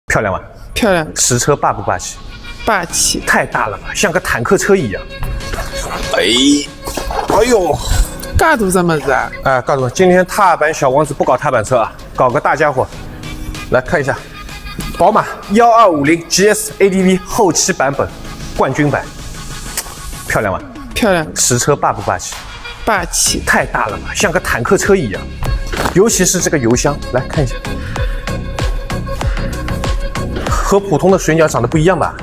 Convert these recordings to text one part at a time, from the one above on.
漂亮吗？漂亮，实车霸不霸气？霸气，太大了吧，像个坦克车一样。哎呦，嘎多什么子啊？哎，告诉我，今天踏板小王子不搞踏板车啊，搞个大家伙。来看一下，宝马1250 GS ADV 后期版本冠军版，漂亮吗？漂亮，实车霸不霸气？霸气，太大了吧，像个坦克车一样。尤其是这个油箱，来看一下，和普通的水鸟长得不一样吧？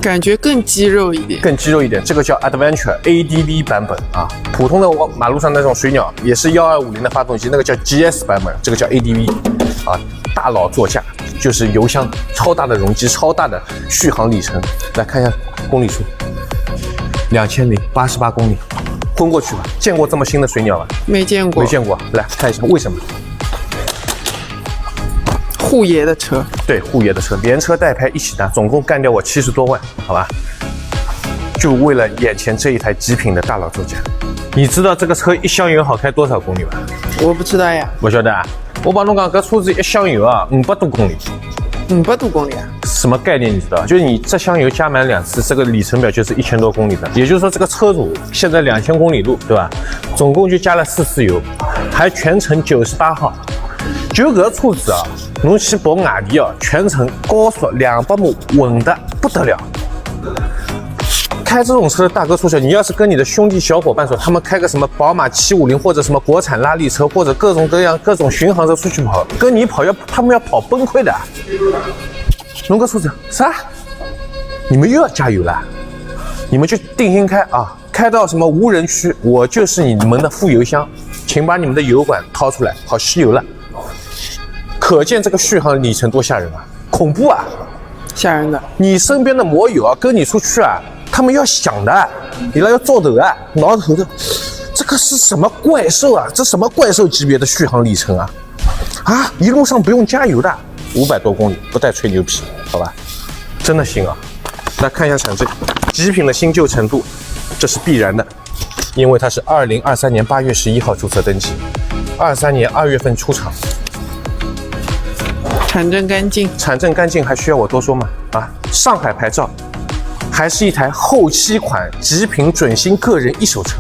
感觉更肌肉一点，更肌肉一点。这个叫 Adventure ADV 版本啊，普通的马路上那种水鸟也是1250的发动机，那个叫 GS 版本，这个叫 ADV 啊，大佬座驾，就是油箱，超大的容积，超大的续航里程。来看一下公里数，2088公里，昏过去吧。见过这么新的水鸟吗？没见过，没见过。来看一下为什么？护爷的车，对，护爷的车，连车带拍一起拿，总共干掉我70多万，好吧？就为了眼前这一台极品的大佬座驾。你知道这个车一箱油好开多少公里吗？我不知道呀，不晓得啊。我帮侬讲，这车子一箱油啊，500多公里。 500多公里啊？什么概念？你知道？就是你这箱油加满2次，这个里程表就是1000多公里的。也就是说，这个车主现在2000公里路，对吧？总共就加了4次油，还全程98号。就这个车子啊，侬去跑外地啊，全程高速200码，稳的不得了。开这种车的大哥出去，你要是跟你的兄弟小伙伴说，他们开个什么宝马750或者什么国产拉力车，或者各种各样各种巡航车出去跑，跟你跑他们要跑崩溃的。龙哥说着啥？你们又要加油了？你们就定心开啊！开到什么无人区，我就是你们的副油箱，请把你们的油管掏出来，好吸油了。可见这个续航里程多吓人啊，恐怖啊！吓人的。你身边的摩友啊，跟你出去啊，他们要想的，你那要做头啊，挠头的，这个是什么怪兽啊？这什么怪兽级别的续航里程啊？啊，一路上不用加油的，500多公里，不带吹牛皮，好吧？真的行啊！来看一下产证，极品的新旧程度，这是必然的，因为它是2023年8月11号注册登记，23年2月份出厂。产证干净，产证干净还需要我多说吗？啊，上海牌照，还是一台后期款极品准新个人一手车。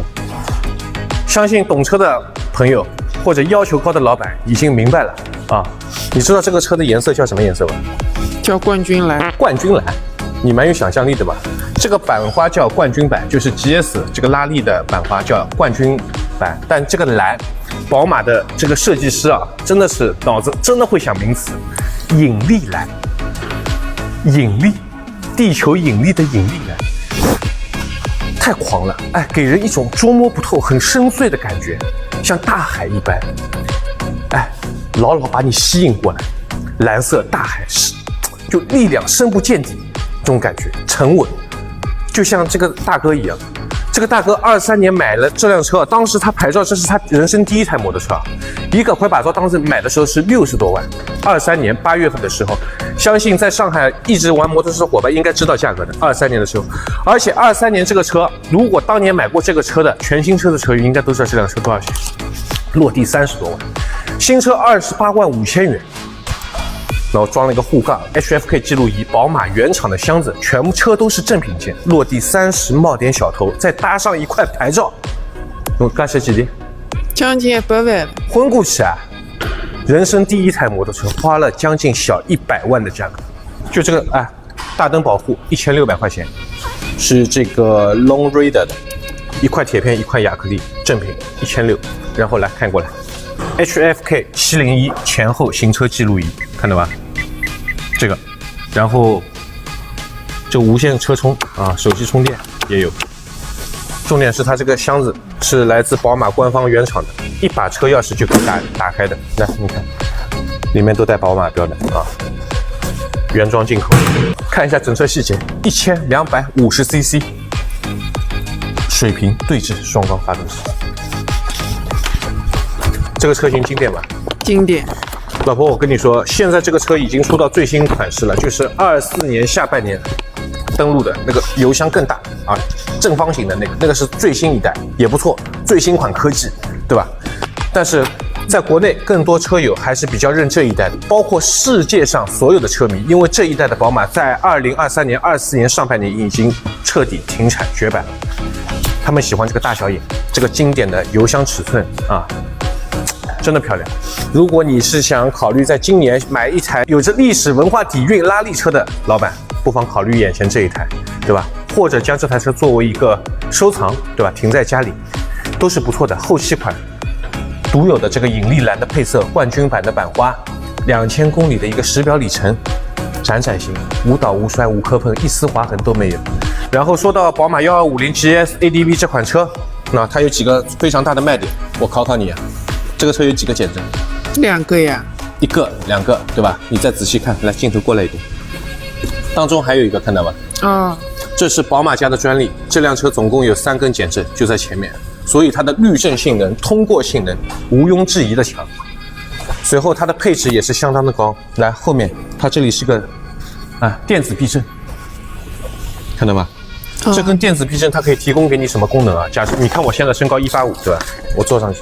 相信懂车的朋友或者要求高的老板已经明白了啊。你知道这个车的颜色叫什么颜色吗？叫冠军蓝。冠军蓝，你蛮有想象力的吧？这个版花叫冠军版，就是 GS 这个拉力的版花叫冠军版，但这个蓝，宝马的这个设计师啊，真的是脑子真的会想名词，引力蓝，引力，地球引力的引力蓝，太狂了，哎，给人一种捉摸不透、很深邃的感觉，像大海一般，哎，牢牢把你吸引过来，蓝色大海是，就力量深不见底，这种感觉沉稳。就像这个大哥一样，这个大哥23年买了这辆车，当时他牌照这是他人生第一台摩托车，一个快把照当时买的时候是60多万，23年8月份的时候，相信在上海一直玩摩托车的伙伴应该知道价格的，23年的时候，而且23年这个车，如果当年买过这个车的全新车的车友应该都知道这辆车多少钱，落地30多万，新车28万5千元。然后装了一个护杠 ，HFK 记录仪，宝马原厂的箱子，全部车都是正品件，落地30冒点小头，再搭上一块牌照，用干些几的，将近100万，昏过去啊！人生第一台摩托车花了将近小100万的价格，就这个哎，大灯保护1600块钱，是这个 Long Raider 的，一块铁片一块亚克力，正品1600，然后来看过来。HFK 701前后行车记录仪，看到吧？这个，然后这无线车充啊，手机充电也有。重点是它这个箱子是来自宝马官方原厂的，一把车钥匙就可以打开的。来，你看，里面都带宝马标的啊，原装进口。看一下整车细节，1250cc， 水平对置双缸发动机。这个车型经典吧？经典。老婆，我跟你说，现在这个车已经出到最新款式了，就是24年下半年登陆的那个油箱更大啊，正方形的那个是最新一代，也不错，最新款科技，对吧？但是在国内，更多车友还是比较认这一代的，包括世界上所有的车迷，因为这一代的宝马在2023年、24年上半年已经彻底停产绝版了。他们喜欢这个大小眼，这个经典的油箱尺寸啊，真的漂亮。如果你是想考虑在今年买一台有着历史文化底蕴拉力车的老板，不妨考虑眼前这一台，对吧？或者将这台车作为一个收藏，对吧？停在家里，都是不错的。后期款。独有的这个引力蓝的配色，冠军版的版花，2000公里的一个时表里程，闪闪型，无倒无摔无磕碰，一丝划痕都没有。然后说到宝马1250 GS ADV 这款车，那它有几个非常大的卖点，我考考你啊，这个车有几个减震？2个呀？1个、2个，对吧？你再仔细看，来镜头过来一点，当中还有一个看到吗？这是宝马家的专利，这辆车总共有3根减震，就在前面。所以它的滤震性能、通过性能毋庸置疑的强。随后它的配置也是相当的高。来，后面它这里是个电子避震，看到吗？这根电子避震它可以提供给你什么功能啊？假设你看我现在身高185，对吧？我坐上去，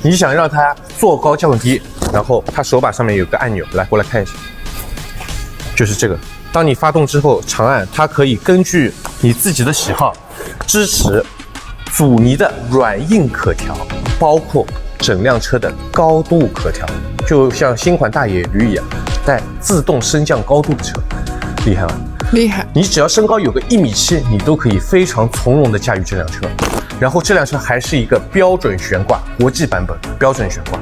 你想让它坐高降低，然后它手把上面有个按钮，来过来看一下，就是这个。当你发动之后，长按它可以根据你自己的喜好，支持阻尼的软硬可调，包括整辆车的高度可调，就像新款大野驴一样，带自动升降高度的车，厉害吗？厉害！你只要身高有个1.7米，你都可以非常从容的驾驭这辆车。然后这辆车还是一个标准悬挂，国际版本标准悬挂。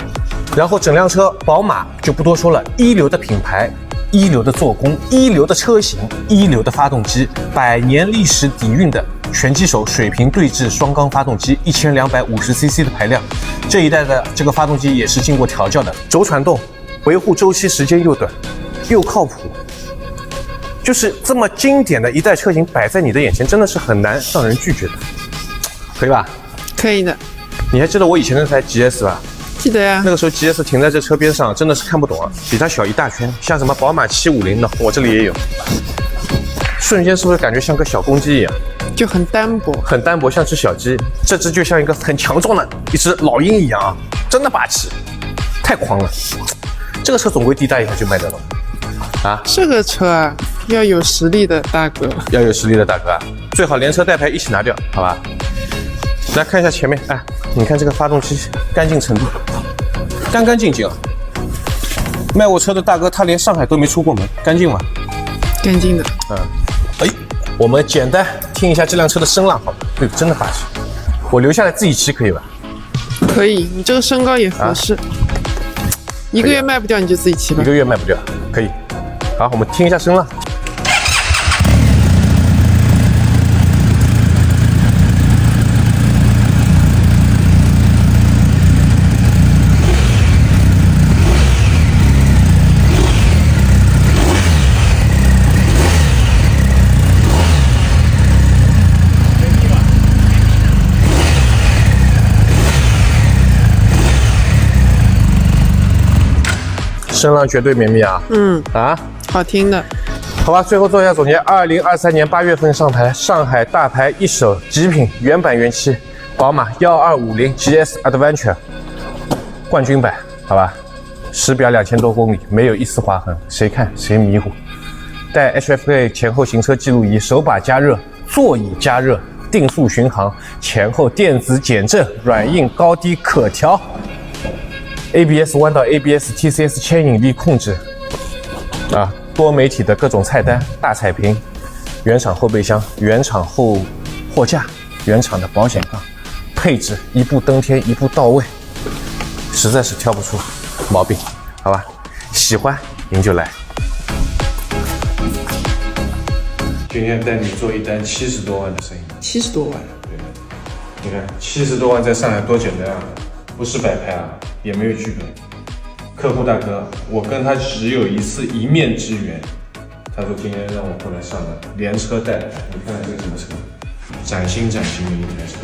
然后整辆车，宝马就不多说了，一流的品牌。一流的做工，一流的车型，一流的发动机，100年历史底蕴的全机手水平对置双缸发动机，1250cc 的排量，这一代的这个发动机也是经过调教的，轴传动，维护周期时间又短，又靠谱，就是这么经典的一代车型摆在你的眼前，真的是很难让人拒绝的，可以吧？可以的。你还记得我以前那台 GS 吧？记得呀，那个时候 GS 停在这车边上，真的是看不懂啊，比它小一大圈。像什么宝马750的，我这里也有，瞬间是不是感觉像个小公鸡一样？就很单薄，很单薄，像只小鸡。这只就像一个很强壮的一只老鹰一样啊，真的霸气，太狂了。这个车总归滴答一下就卖掉了啊！这个车啊，要有实力的大哥，要有实力的大哥啊，最好连车带牌一起拿掉，好吧？来看一下前面，你看这个发动机干净程度，干干净净啊！卖我车的大哥他连上海都没出过门，干净吗？干净的。我们简单听一下这辆车的声浪，好吧？对，真的霸气。我留下来自己骑可以吧？可以，你这个身高也合适。1个月卖不掉你就自己骑吧。1个月卖不掉，可以。好，我们听一下声浪。声浪绝对绵密啊！好听的。好吧，最后做一下总结：2023年8月份上台，上海大牌一手极品原版原漆，宝马1250 GS Adventure 冠军版，好吧，时表2000多公里，没有一丝划痕，谁看谁迷糊。带 HFA 前后行车记录仪，手把加热，座椅加热，定速巡航，前后电子减震，软硬高低可调。ABS 弯道 ABS TCS 牵引力控制多媒体的各种菜单，大彩屏，原厂后备箱，原厂后货架，原厂的保险杠，配置一步登天，一步到位，实在是挑不出毛病，好吧？喜欢您就来。今天带你做一单70多万的生意。70多万？对，你看70多万在上海多简单啊！不是摆拍啊，也没有剧本。客户大哥，我跟他只有一次一面之缘。他说今天让我过来上门，连车带牌。你看看这个什么车？崭新的一台车。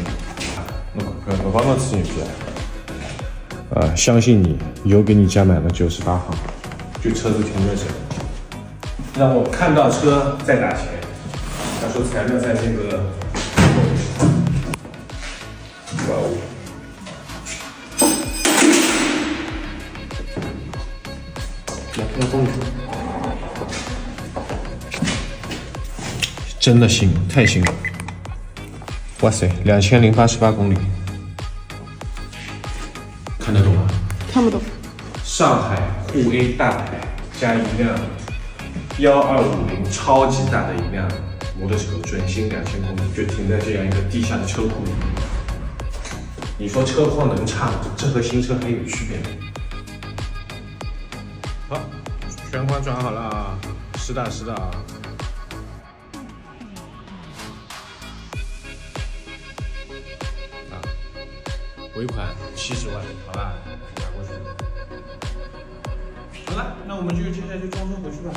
我帮忙吃你不相信你，油给你加满了98号，就车子停在这里。让我看到车再打钱。他说材料在那个。哇哦！来看看公里。真的新，太新了！哇塞，2088公里，看得懂吗？看不懂。上海沪 A 大牌加一辆1250超级大的一辆摩托车，准新2000公里，就停在这样一个地下的车库里。你说车况能差吗？这和新车还有区别吗？好，玄关转好了啊，是的啊。尾款70万，好吧，拿过去。好了，那我们就接下来就装车回去吧。